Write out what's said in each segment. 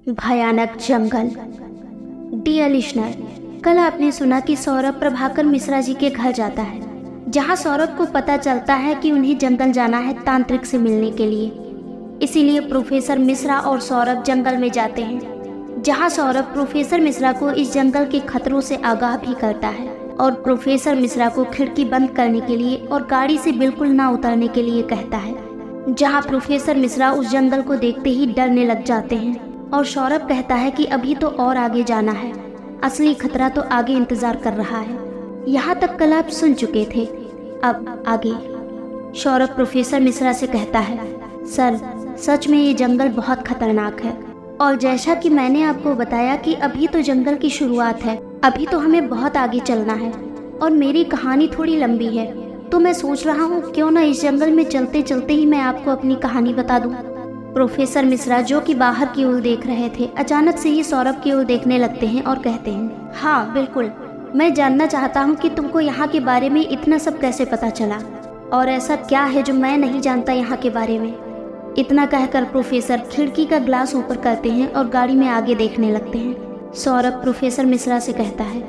भयानक जंगल। Dear listener, कल आपने सुना कि सौरभ प्रभाकर मिश्रा जी के घर जाता है, जहां सौरभ को पता चलता है कि उन्हें जंगल जाना है तांत्रिक से मिलने के लिए। इसीलिए प्रोफेसर मिश्रा और सौरभ जंगल में जाते हैं, जहां सौरभ प्रोफेसर मिश्रा को इस जंगल के खतरों से आगाह भी करता है और प्रोफेसर मिश्रा को खिड़की बंद करने के लिए और गाड़ी से बिल्कुल ना उतरने के लिए कहता है। जहां प्रोफेसर मिश्रा उस जंगल को देखते ही डरने लग जाते हैं और सौरभ कहता है कि अभी तो और आगे जाना है, असली खतरा तो आगे इंतजार कर रहा है। यहाँ तक कल आप सुन चुके थे, अब आगे। सौरभ प्रोफेसर मिश्रा से कहता है, सर सच में ये जंगल बहुत खतरनाक है और जैसा कि मैंने आपको बताया कि अभी तो जंगल की शुरुआत है, अभी तो हमें बहुत आगे चलना है और मेरी कहानी थोड़ी लंबी है, तो मैं सोच रहा हूँ क्यों ना इस जंगल में चलते चलते ही मैं आपको अपनी कहानी बता दूँ। प्रोफेसर मिश्रा, जो कि बाहर की ओर देख रहे थे, अचानक से ही सौरभ की ओर देखने लगते हैं और कहते हैं, हाँ बिल्कुल, मैं जानना चाहता हूँ कि तुमको यहाँ के बारे में इतना सब कैसे पता चला और ऐसा क्या है जो मैं नहीं जानता यहाँ के बारे में। इतना कहकर प्रोफेसर खिड़की का ग्लास ऊपर करते हैं और गाड़ी में आगे देखने लगते हैं। सौरभ प्रोफेसर मिश्रा से कहता है,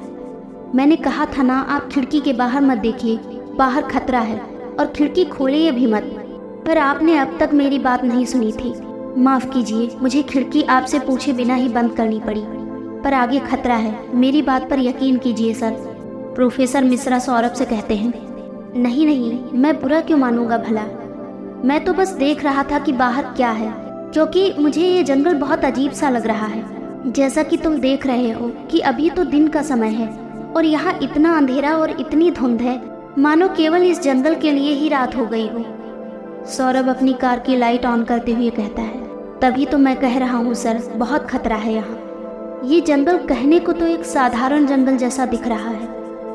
मैंने कहा था ना, आप खिड़की के बाहर मत देखिए, बाहर खतरा है और खिड़की खोलिए भी मत, पर आपने अब तक मेरी बात नहीं सुनी थी। माफ़ कीजिए, मुझे खिड़की आपसे पूछे बिना ही बंद करनी पड़ी, पर आगे खतरा है, मेरी बात पर यकीन कीजिए सर। प्रोफेसर मिश्रा सौरभ से कहते हैं, नहीं नहीं, मैं बुरा क्यों मानूंगा भला, मैं तो बस देख रहा था कि बाहर क्या है, क्योंकि मुझे ये जंगल बहुत अजीब सा लग रहा है। जैसा कि तुम देख रहे हो कि अभी तो दिन का समय है और यहाँ इतना अंधेरा और इतनी धुंध है, मानो केवल इस जंगल के लिए ही रात हो गई हो। सौरभ अपनी कार की लाइट ऑन करते हुए कहता है, तभी तो मैं कह रहा हूँ सर, बहुत खतरा है यहाँ। ये जंगल कहने को तो एक साधारण जंगल जैसा दिख रहा है,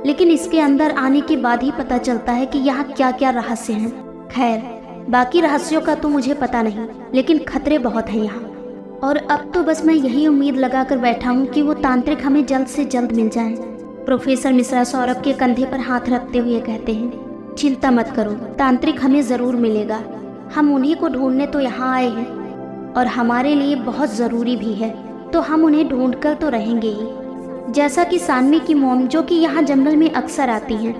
लेकिन इसके अंदर आने के बाद ही पता चलता है कि यहाँ क्या क्या रहस्य हैं। खैर, बाकी रहस्यों का तो मुझे पता नहीं, लेकिन खतरे बहुत हैं यहाँ। और अब तो बस मैं यही उम्मीद लगा कर बैठा हूँ कि वो तांत्रिक हमें जल्द से जल्द मिल जाएं। प्रोफेसर मिश्रा सौरभ के कंधे पर हाथ रखते हुए कहते हैं, चिंता मत करो, तांत्रिक हमें ज़रूर मिलेगा। हम उन्हीं को ढूंढने तो यहाँ आए हैं और हमारे लिए बहुत ज़रूरी भी है, तो हम उन्हें ढूंढ कर तो रहेंगे ही। जैसा कि सानवी की मॉम, जो कि यहाँ जंगल में अक्सर आती हैं,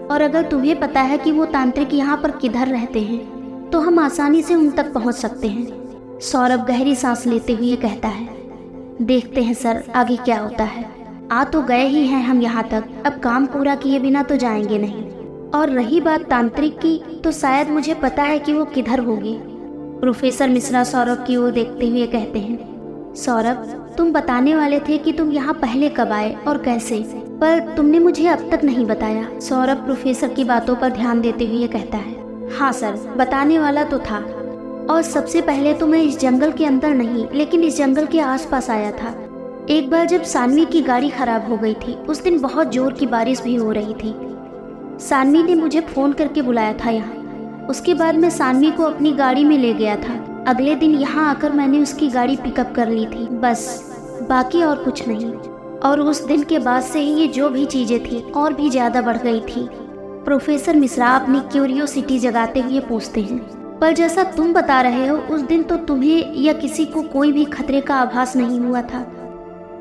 और अगर तुम्हें पता है कि वो तांत्रिक यहाँ पर किधर रहते हैं, तो हम आसानी से उन तक पहुँच सकते हैं। सौरभ गहरी सांस लेते हुए कहता है, देखते हैं सर आगे क्या होता है। आ तो गए ही हैं हम यहाँ तक, अब काम पूरा किए बिना तो जाएंगे नहीं। और रही बात तांत्रिक की, तो शायद मुझे पता है कि वो किधर होगी। प्रोफेसर मिश्रा सौरभ की ओर देखते हुए कहते हैं, सौरभ तुम बताने वाले थे कि तुम यहाँ पहले कब आए और कैसे, पर तुमने मुझे अब तक नहीं बताया। सौरभ प्रोफेसर की बातों पर ध्यान देते हुए कहता है, हाँ सर, बताने वाला तो था, और सबसे पहले तो मैं इस जंगल के अंदर नहीं, लेकिन इस जंगल के आसपास आया था। एक बार जब सानवी की गाड़ी खराब हो गई थी, उस दिन बहुत जोर की बारिश भी हो रही थी। सानवी ने मुझे फ़ोन करके बुलाया था यहाँ। उसके बाद मैं सानवी को अपनी गाड़ी में ले गया था। अगले दिन यहाँ आकर मैंने उसकी गाड़ी पिकअप कर ली थी, बस, बाकी और कुछ नहीं। और उस दिन के बाद से ही ये जो भी चीज़ें थी और भी ज़्यादा बढ़ गई थी। प्रोफेसर मिश्रा अपनी क्यूरियोसिटी जगाते हुए पूछते हैं, पर जैसा तुम बता रहे हो, उस दिन तो तुम्हें या किसी को कोई भी खतरे का आभास नहीं हुआ था,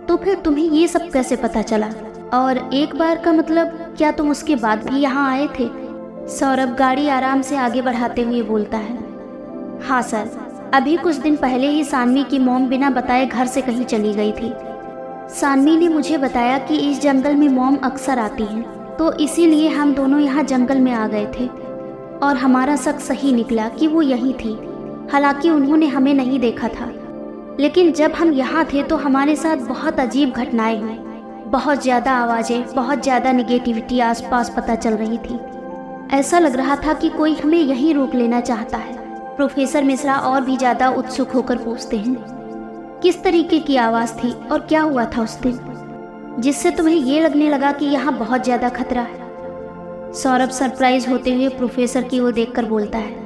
तो फिर तुम्हें ये सब कैसे पता चला? और एक बार का मतलब, क्या तुम उसके बाद भी यहाँ आए थे? सौरभ गाड़ी आराम से आगे बढ़ाते हुए बोलता है, हाँ सर, अभी कुछ दिन पहले ही सानवी की मॉम बिना बताए घर से कहीं चली गई थी। सानवी ने मुझे बताया कि इस जंगल में मॉम अक्सर आती हैं, तो इसीलिए हम दोनों यहाँ जंगल में आ गए थे और हमारा शक सही निकला कि वो यहीं थी। हालांकि उन्होंने हमें नहीं देखा था, लेकिन जब हम यहाँ थे तो हमारे साथ बहुत अजीब घटनाएं हुई। बहुत ज़्यादा आवाज़ें, बहुत ज़्यादा निगेटिविटी आसपास पता चल रही थी। ऐसा लग रहा था कि कोई हमें यहीं रोक लेना चाहता है। प्रोफेसर मिश्रा और भी ज़्यादा उत्सुक होकर पूछते हैं, किस तरीके की आवाज़ थी और क्या हुआ था उस दिन, जिससे तुम्हें ये लगने लगा कि यहाँ बहुत ज़्यादा खतरा है? सौरभ सरप्राइज होते हुए प्रोफेसर की ओर देखकर बोलता है,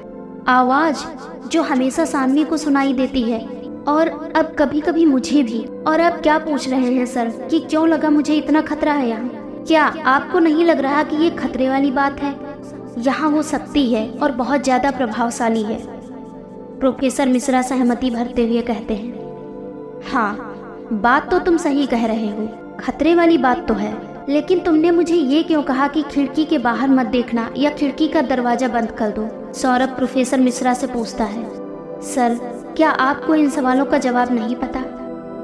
आवाज़ जो हमेशा सानवी को सुनाई देती है और अब कभी कभी मुझे भी। और आप क्या पूछ रहे हैं सर कि क्यों लगा मुझे इतना खतरा है यहाँ? क्या आपको नहीं लग रहा कि ये खतरे वाली बात है? यहाँ हो सकती है और बहुत ज़्यादा प्रभावशाली है। प्रोफेसर मिश्रा सहमति भरते हुए कहते हैं, हाँ, बात तो तुम सही कह रहे हो, खतरे वाली बात तो है, लेकिन तुमने मुझे ये क्यों कहा कि खिड़की के बाहर मत देखना या खिड़की का दरवाजा बंद कर दो? सौरभ प्रोफेसर मिश्रा से पूछता है। सर, क्या आपको इन सवालों का जवाब नहीं पता,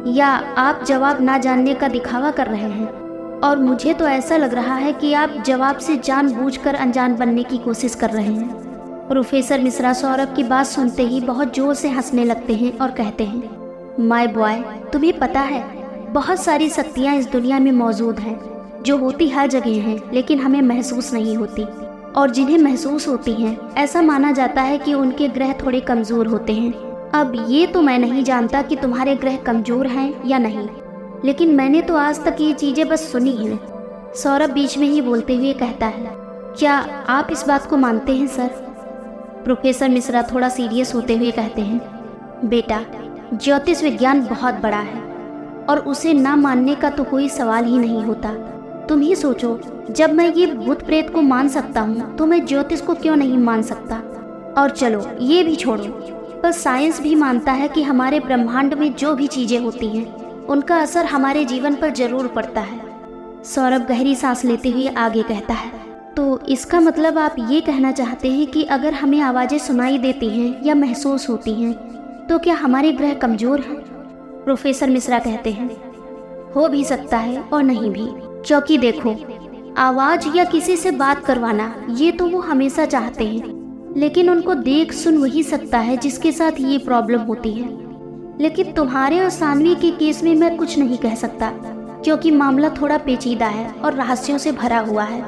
या आप जवाब ना जानने का दिखावा कर रहे हैं? और मुझे तो ऐसा लग रहा है कि आप जवाब से जानबूझकर अनजान बनने की कोशिश कर रहे हैं। प्रोफेसर मिश्रा सौरभ की बात सुनते ही बहुत जोर से हंसने लगते हैं और कहते हैं, माय बॉय, तुम्हें पता है बहुत सारी शक्तियाँ इस दुनिया में मौजूद हैं जो होती हर जगह हैं, लेकिन हमें महसूस नहीं होती, और जिन्हें महसूस होती हैं ऐसा माना जाता है कि उनके ग्रह थोड़े कमज़ोर होते हैं। अब ये तो मैं नहीं जानता कि तुम्हारे ग्रह कमज़ोर हैं या नहीं, लेकिन मैंने तो आज तक ये चीज़ें बस सुनी हैं। सौरभ बीच में ही बोलते हुए कहता है, क्या आप इस बात को मानते हैं सर? प्रोफेसर मिश्रा थोड़ा सीरियस होते हुए कहते हैं, बेटा, ज्योतिष विज्ञान बहुत बड़ा है और उसे ना मानने का तो कोई सवाल ही नहीं होता। तुम ही सोचो, जब मैं ये भूत प्रेत को मान सकता हूँ तो मैं ज्योतिष को क्यों नहीं मान सकता? और चलो ये भी छोड़ो, पर साइंस भी मानता है कि हमारे ब्रह्मांड में जो भी चीज़ें होती हैं उनका असर हमारे जीवन पर जरूर पड़ता है। सौरभ गहरी सांस लेते हुए आगे कहता है, तो इसका मतलब आप ये कहना चाहते हैं कि अगर हमें आवाज़ें सुनाई देती हैं या महसूस होती हैं तो क्या हमारे ग्रह कमज़ोर हैं? प्रोफेसर मिश्रा कहते हैं, हो भी सकता है और नहीं भी, क्योंकि देखो, आवाज़ या किसी से बात करवाना ये तो वो हमेशा चाहते हैं, लेकिन उनको देख सुन वही सकता है जिसके साथ ये प्रॉब्लम होती है। लेकिन तुम्हारे और सानवी के केस में मैं कुछ नहीं कह सकता, क्योंकि मामला थोड़ा पेचीदा है और रहस्यों से भरा हुआ है।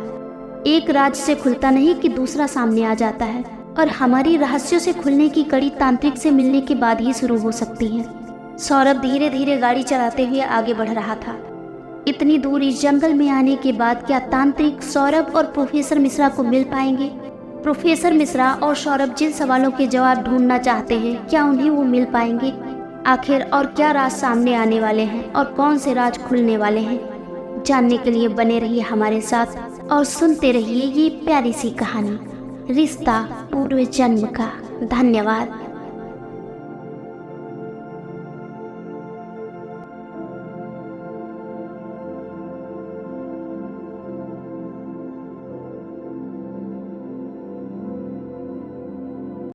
एक राज से खुलता नहीं कि दूसरा सामने आ जाता है, और हमारी रहस्यों से खुलने की कड़ी तांत्रिक से मिलने के बाद ही शुरू हो सकती है। सौरभ धीरे धीरे गाड़ी चलाते हुए आगे बढ़ रहा था। इतनी दूर इस जंगल में आने के बाद क्या तांत्रिक सौरभ और प्रोफेसर मिश्रा को मिल पाएंगे? प्रोफेसर मिश्रा और सौरभ जिन सवालों के जवाब ढूंढना चाहते हैं, क्या उन्हें वो मिल पाएंगे? आखिर और क्या राज सामने आने वाले हैं और कौन से राज खुलने वाले हैं? जानने के लिए बने रहिए हमारे साथ और सुनते रहिए ये प्यारी सी कहानी, रिश्ता पूर्व जन्म का। धन्यवाद।